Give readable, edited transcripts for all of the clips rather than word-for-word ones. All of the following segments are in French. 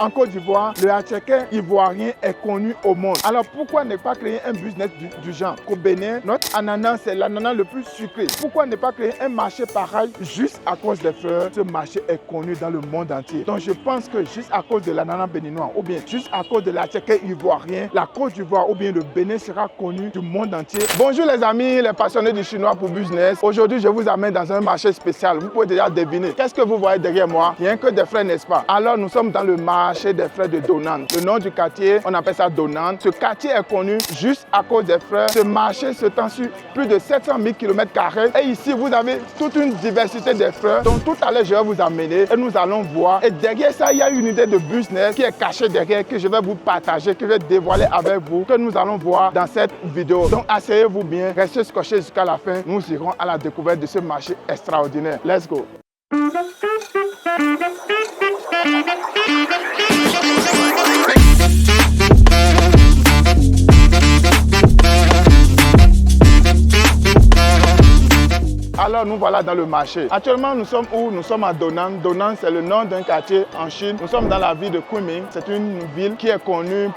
En Côte d'Ivoire, le attiéké ivoirien est connu au monde. Alors pourquoi ne pas créer un business du genre? Qu'au Bénin, notre ananas, c'est l'ananas le plus sucré. Pourquoi ne pas créer un marché pareil juste à cause des fleurs? Ce marché est connu dans le monde entier. Donc je pense que juste à cause de l'ananas béninois ou bien juste à cause de l'attiéké ivoirien, la Côte d'Ivoire ou bien le Bénin sera connu du monde entier. Bonjour les amis, les passionnés du chinois pour business. Aujourd'hui, je vous amène dans un marché spécial. Vous pouvez déjà deviner. Qu'est-ce que vous voyez derrière moi? Rien que des frères, n'est-ce pas? Alors nous sommes dans le marché des frères de Donan. Le nom du quartier, on appelle ça Donan. Ce quartier est connu juste à cause des frères. Ce marché s'étend sur plus de 700 000 km². Et ici, vous avez toute une diversité de fleurs. Donc tout à l'heure, je vais vous amener et nous allons voir. Et derrière ça, il y a une idée de business qui est cachée derrière, que je vais vous partager, que je vais dévoiler avec vous, que nous allons voir dans cette vidéo. Donc asseyez-vous bien, restez scotchés jusqu'à la fin. Nous irons à la découverte de ce marché extraordinaire. Let's go! Alors nous voilà dans le marché. Actuellement nous sommes où? Nous sommes à Donan. Donan c'est le nom d'un quartier en Chine. Nous sommes dans la ville de Kunming. C'est une ville qui est connue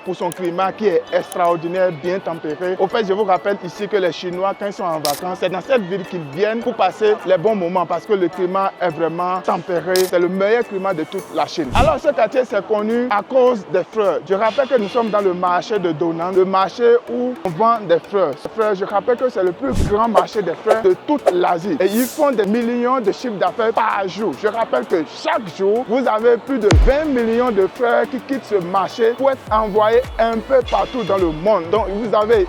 pour son climat qui est extraordinaire, bien tempéré. Au fait, je vous rappelle ici que les Chinois, quand ils sont en vacances, c'est dans cette ville qu'ils viennent pour passer les bons moments parce que le climat est vraiment tempéré. C'est le meilleur climat de toute la Chine. Alors ce quartier c'est connu à cause des fleurs. Je rappelle que nous sommes dans le marché de Donan, le marché où on vend des fleurs. Je rappelle que c'est le plus grand marché des fleurs de toute l'Asie. Et ils font des millions de chiffres d'affaires par jour. Je rappelle que chaque jour, vous avez plus de 20 millions de fleurs qui quittent ce marché pour être envoyés un peu partout dans le monde. Donc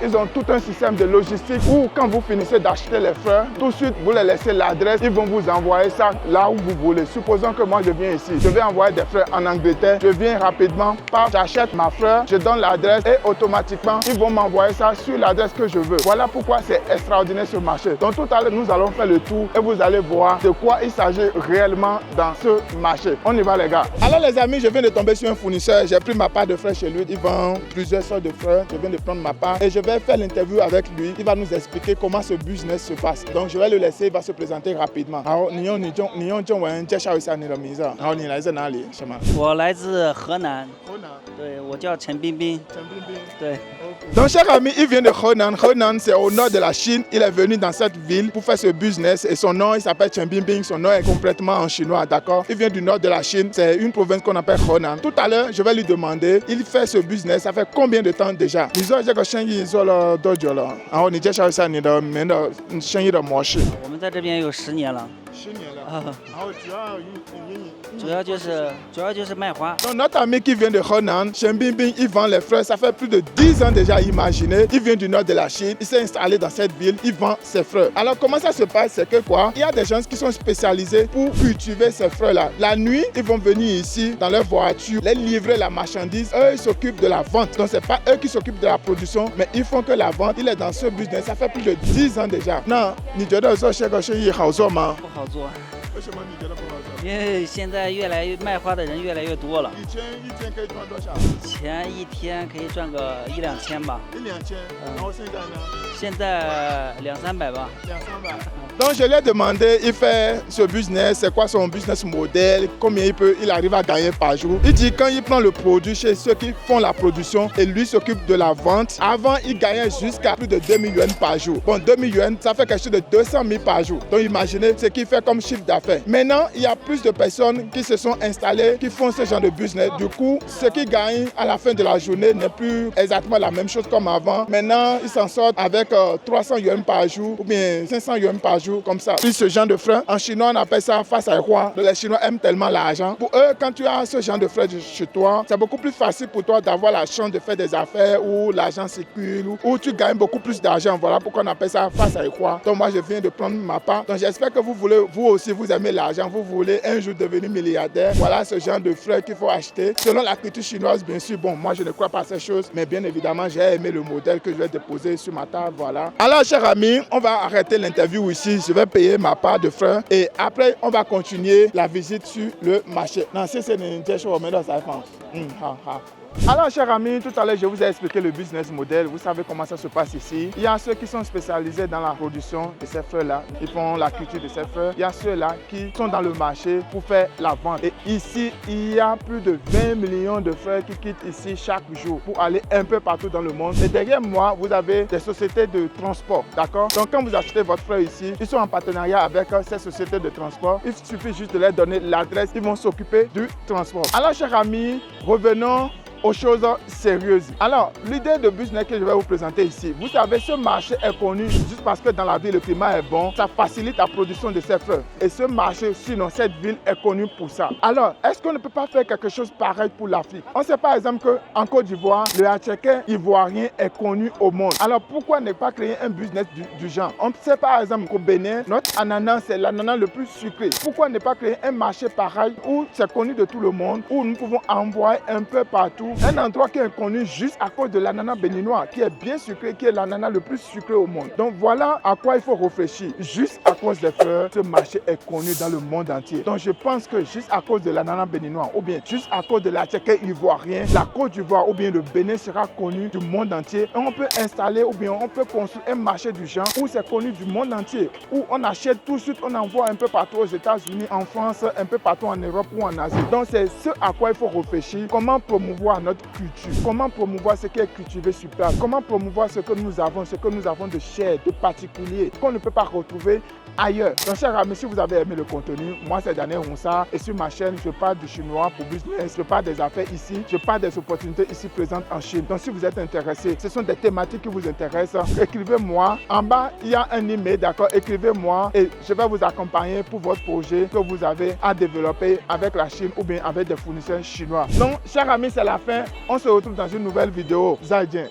ils ont tout un système de logistique où quand vous finissez d'acheter les fleurs, tout de suite vous les laissez l'adresse, ils vont vous envoyer ça là où vous voulez. Supposons que moi je viens ici, je vais envoyer des fleurs en Angleterre, je viens rapidement, j'achète ma fleur, je donne l'adresse et automatiquement ils vont m'envoyer ça sur l'adresse que je veux. Voilà pourquoi c'est extraordinaire ce marché. Donc tout à l'heure nous allons faire le tour et vous allez voir de quoi il s'agit réellement dans ce marché. On y va les gars. Alors les amis, je viens de tomber sur un fournisseur. J'ai pris ma part de fleurs chez lui. Il vend plusieurs sortes de fleurs. Je viens de prendre ma part et je vais faire l'interview avec lui. Il va nous expliquer comment ce business se passe. Donc je vais le laisser, il va se présenter rapidement. 你用中文介绍一下你的名字，然后你来自哪里？是吗？我来自河南。河南。对，我叫陈彬彬。陈彬彬。对。Donc cher ami, il vient de Henan. Henan c'est au nord de la Chine. Il est venu dans cette ville pour faire ce business et son nom il s'appelle Chen Bingbing. Son nom est complètement en chinois, d'accord? Il vient du nord de la Chine. C'est une province qu'on appelle Henan. Tout à l'heure, je vais lui demander, il fait ce business, ça fait combien de temps déjà? 你做这个生意做了多久了？然后你介绍一下你的生意的模式。我们在这边有10年了。10年了。然后主要就是卖花。Donc notre ami qui vient de Henan, Chen Bingbing, il vend les fleurs. Ça fait plus de 10 ans déjà, imaginez. Il vient du nord de la Chine. Il s'est installé dans cette ville. Il vend ses fleurs. Alors comment ça se passe? C'est que quoi? Il y a des gens qui sont spécialisés pour cultiver ces fleurs-là. La nuit, ils vont venir ici dans leur voiture, les livrer la marchandise. Eux, ils s'occupent de la vente. Donc c'est pas eux qui s'occupent de la production, mais ils font que la vente. Il est dans ce business. Ça fait plus de 10 ans déjà. Non, 你觉得做这个生意好做吗？不好做。为什么你觉得不好做？因为现在卖花的人越来越多了。以前一天可以赚多少？以前一天可以赚个1-2千吧。1-2千。然后现在呢？现在200-300吧。200-300。Donc je lui ai demandé, il fait ce business, c'est quoi son business model, combien il arrive à gagner par jour. Il dit quand il prend le produit chez ceux qui font la production et lui s'occupe de la vente, avant il gagnait jusqu'à plus de 2000 yuan par jour. Bon, 2000 yuan, ça fait quelque chose de 200 000 par jour. Donc imaginez ce qu'il fait comme chiffre d'affaires. Maintenant, il y a plus de personnes qui se sont installées, qui font ce genre de business. Du coup, ce qu'ils gagnent à la fin de la journée n'est plus exactement la même chose comme avant. Maintenant, ils s'en sortent avec 300 yuan par jour ou bien 500 yuan par jour, comme ça. Puis ce genre de frein, en chinois, on appelle ça face à roi. Les Chinois aiment tellement l'argent. Pour eux, quand tu as ce genre de frein chez toi, c'est beaucoup plus facile pour toi d'avoir la chance de faire des affaires où l'argent circule, où tu gagnes beaucoup plus d'argent. Voilà pourquoi on appelle ça face à roi. Donc moi, je viens de prendre ma part. Donc j'espère que vous aussi, vous aimez l'argent. Vous voulez un jour devenir milliardaire. Voilà ce genre de frein qu'il faut acheter. Selon la culture chinoise, bien sûr, bon, moi, je ne crois pas à ces choses, mais bien évidemment, j'ai aimé le modèle que je vais déposer sur ma table. Voilà. Alors, chers amis, on va arrêter l'interview ici. Ici, je vais payer ma part de frein et après, on va continuer la visite sur le marché. Non, c'est une chose, mais ça Alors, chers amis, tout à l'heure, je vous ai expliqué le business model. Vous savez comment ça se passe ici. Il y a ceux qui sont spécialisés dans la production de ces fleurs-là. Ils font la culture de ces fleurs. Il y a ceux-là qui sont dans le marché pour faire la vente. Et ici, il y a plus de 20 millions de fleurs qui quittent ici chaque jour pour aller un peu partout dans le monde. Et derrière moi, vous avez des sociétés de transport. D'accord? Donc, quand vous achetez votre fleur ici, ils sont en partenariat avec ces sociétés de transport. Il suffit juste de leur donner l'adresse. Ils vont s'occuper du transport. Alors, chers amis, revenons aux choses sérieuses. Alors, l'idée de business que je vais vous présenter ici, vous savez, ce marché est connu juste parce que dans la ville, le climat est bon, ça facilite la production de ces fleurs. Et ce marché, sinon, cette ville est connue pour ça. Alors, est-ce qu'on ne peut pas faire quelque chose pareil pour l'Afrique? On sait par exemple qu'en Côte d'Ivoire, le hatchecker ivoirien est connu au monde. Alors, pourquoi ne pas créer un business du genre? On sait par exemple qu'au Bénin, notre ananas, c'est l'ananas le plus sucré. Pourquoi ne pas créer un marché pareil où c'est connu de tout le monde, où nous pouvons envoyer un peu partout? Un endroit qui est connu juste à cause de l'ananas béninois, qui est bien sucré, qui est l'ananas le plus sucré au monde. Donc voilà à quoi il faut réfléchir. Juste à cause des fleurs, ce marché est connu dans le monde entier. Donc je pense que juste à cause de l'ananas béninois, ou bien juste à cause de la tchèque ivoirien, la Côte d'Ivoire ou bien le Bénin sera connu du monde entier. Et on peut installer ou bien on peut construire un marché du genre où c'est connu du monde entier, où on achète tout de suite, on envoie un peu partout aux États-Unis, en France, un peu partout en Europe ou en Asie. Donc c'est ce à quoi il faut réfléchir. Comment promouvoir notre culture, comment promouvoir ce qui est cultivé sur place, comment promouvoir ce que nous avons de cher, de particulier, qu'on ne peut pas retrouver ailleurs. Donc chers amis, si vous avez aimé le contenu, moi c'est Daniel Ronsa et sur ma chaîne, je parle du chinois pour business, je parle des affaires ici, je parle des opportunités ici présentes en Chine. Donc si vous êtes intéressé, ce sont des thématiques qui vous intéressent, écrivez-moi. En bas, il y a un email, d'accord, écrivez-moi et je vais vous accompagner pour votre projet que vous avez à développer avec la Chine ou bien avec des fournisseurs chinois. Donc chers amis, c'est la fin. On se retrouve dans une nouvelle vidéo. Zaijian.